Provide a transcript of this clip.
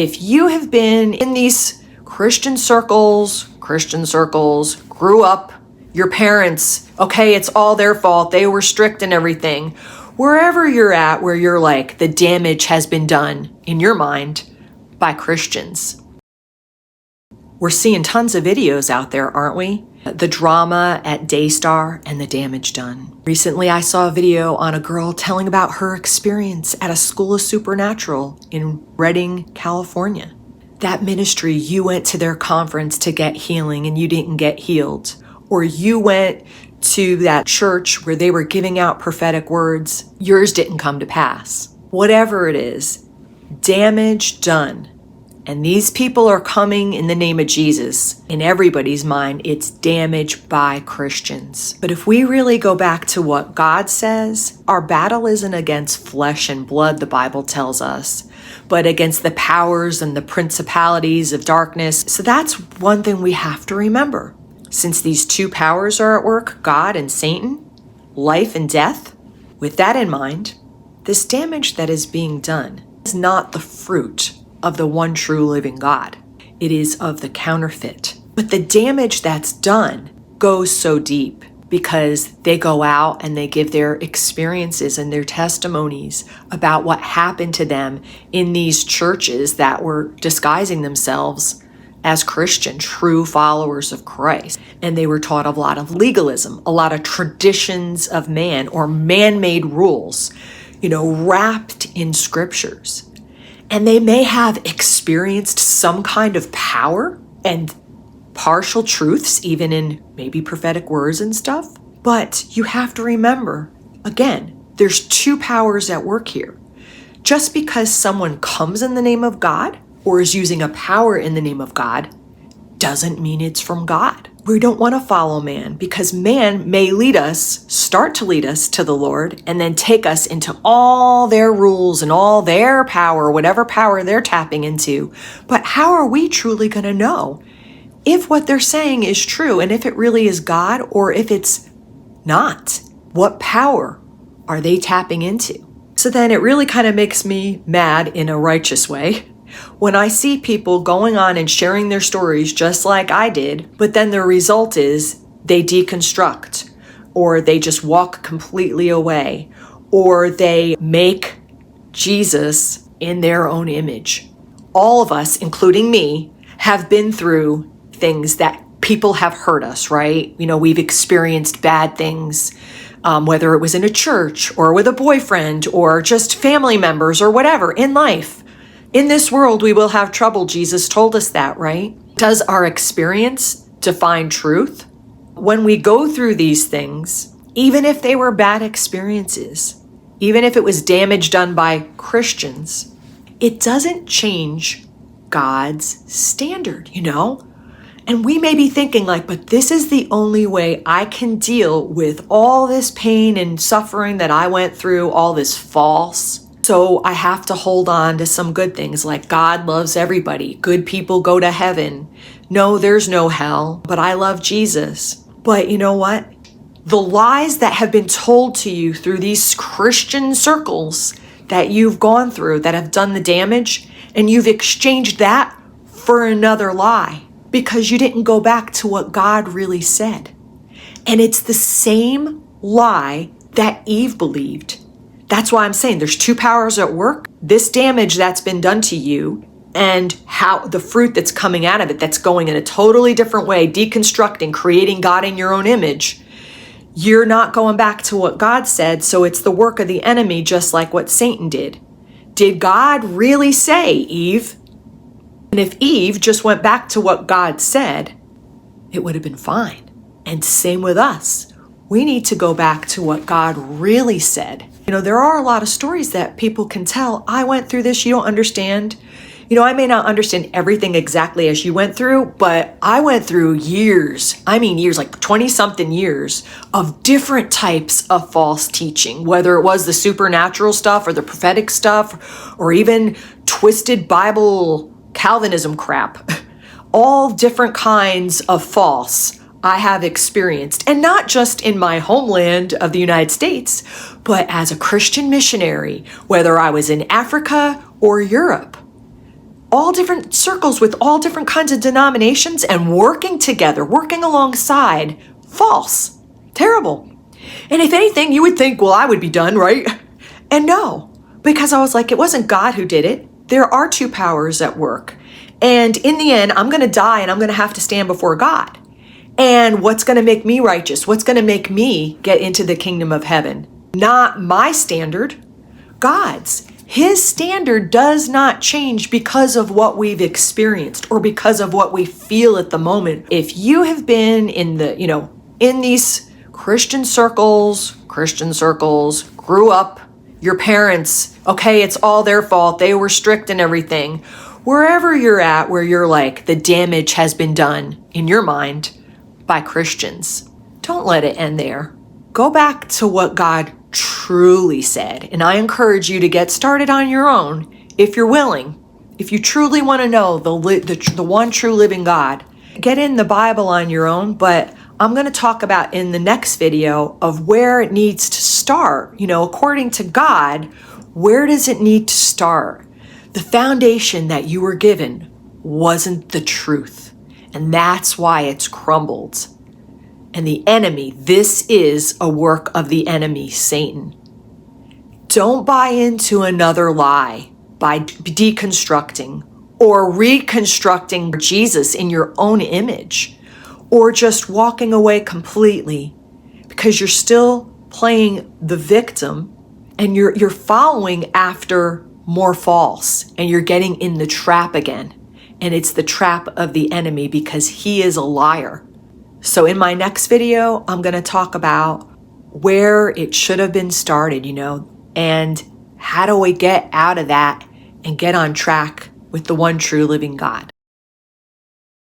If you have been in these Christian circles, grew up, your parents, okay, it's all their fault, they were strict and everything. Wherever you're at, where you're like, the damage has been done in your mind by Christians. We're seeing tons of videos out there, aren't we? The drama at Daystar and the damage done. Recently, I saw a video on a girl telling about her experience at a school of supernatural in Redding, California. That ministry, you went to their conference to get healing and you didn't get healed. Or you went to that church where they were giving out prophetic words, yours didn't come to pass. Whatever it is, damage done. And these people are coming in the name of Jesus. In everybody's mind, it's damage by Christians. But if we really go back to what God says, our battle isn't against flesh and blood, the Bible tells us, but against the powers and the principalities of darkness. So that's one thing we have to remember. Since these two powers are at work, God and Satan, life and death, with that in mind, this damage that is being done is not the fruit of the one true living God. It is of the counterfeit. But the damage that's done goes so deep because they go out and they give their experiences and their testimonies about what happened to them in these churches that were disguising themselves as Christian, true followers of Christ. And they were taught a lot of legalism, a lot of traditions of man or man-made rules, wrapped in scriptures. And they may have experienced some kind of power and partial truths, even in maybe prophetic words and stuff. But you have to remember, again, there's two powers at work here. Just because someone comes in the name of God or is using a power in the name of God doesn't mean it's from God. We don't want to follow man because man may start to lead us to the Lord and then take us into all their rules and all their power, whatever power they're tapping into. But how are we truly going to know if what they're saying is true and if it really is God or if it's not? What power are they tapping into? So then it really kind of makes me mad in a righteous way when I see people going on and sharing their stories just like I did, but then the result is they deconstruct, or they just walk completely away, or they make Jesus in their own image. All of us, including me, have been through things that people have hurt us, right? We've experienced bad things, whether it was in a church or with a boyfriend or just family members or whatever in life. In this world, we will have trouble. Jesus told us that, right? Does our experience define truth? When we go through these things, even if they were bad experiences, even if it was damage done by Christians, it doesn't change God's standard, And we may be thinking but this is the only way I can deal with all this pain and suffering that I went through, all this false. So I have to hold on to some good things like God loves everybody. Good people go to heaven. No, there's no hell, but I love Jesus. But you know what? The lies that have been told to you through these Christian circles that you've gone through that have done the damage, and you've exchanged that for another lie because you didn't go back to what God really said. And it's the same lie that Eve believed. That's why I'm saying there's two powers at work. This damage that's been done to you and how the fruit that's coming out of it, that's going in a totally different way, deconstructing, creating God in your own image. You're not going back to what God said, so it's the work of the enemy, just like what Satan did. Did God really say, Eve? And if Eve just went back to what God said, it would have been fine. And same with us. We need to go back to what God really said. There are a lot of stories that people can tell. I went through this, you don't understand. I may not understand everything exactly as you went through, but I went through years, like 20-something years of different types of false teaching, whether it was the supernatural stuff or the prophetic stuff, or even twisted Bible Calvinism crap. All different kinds of false I have experienced, and not just in my homeland of the United States, but as a Christian missionary, whether I was in Africa or Europe. all different circles with all different kinds of denominations and working together, working alongside. False. Terrible. And if anything, you would think, well, I would be done, right? And no, because I was like, it wasn't God who did it. There are two powers at work. And in the end, I'm going to die and I'm going to have to stand before God. And what's going to make me righteous? What's going to make me get into the kingdom of heaven? Not my standard, God's. His standard does not change because of what we've experienced or because of what we feel at the moment. If you have been in these Christian circles, grew up, your parents, okay, it's all their fault. They were strict and everything. Wherever you're at, where you're like, the damage has been done in your mind by Christians, don't let it end there. Go back to what God truly said. And I encourage you to get started on your own if you're willing. If you truly want to know the one true living God, get in the Bible on your own. But I'm going to talk about in the next video of where it needs to start. According to God, where does it need to start? The foundation that you were given wasn't the truth. And that's why it's crumbled. And the enemy, this is a work of the enemy, Satan. Don't buy into another lie by deconstructing or reconstructing Jesus in your own image, or just walking away completely because you're still playing the victim and you're following after more false and you're getting in the trap again. And it's the trap of the enemy because he is a liar. So in my next video, I'm going to talk about where it should have been started, and how do we get out of that and get on track with the one true living God.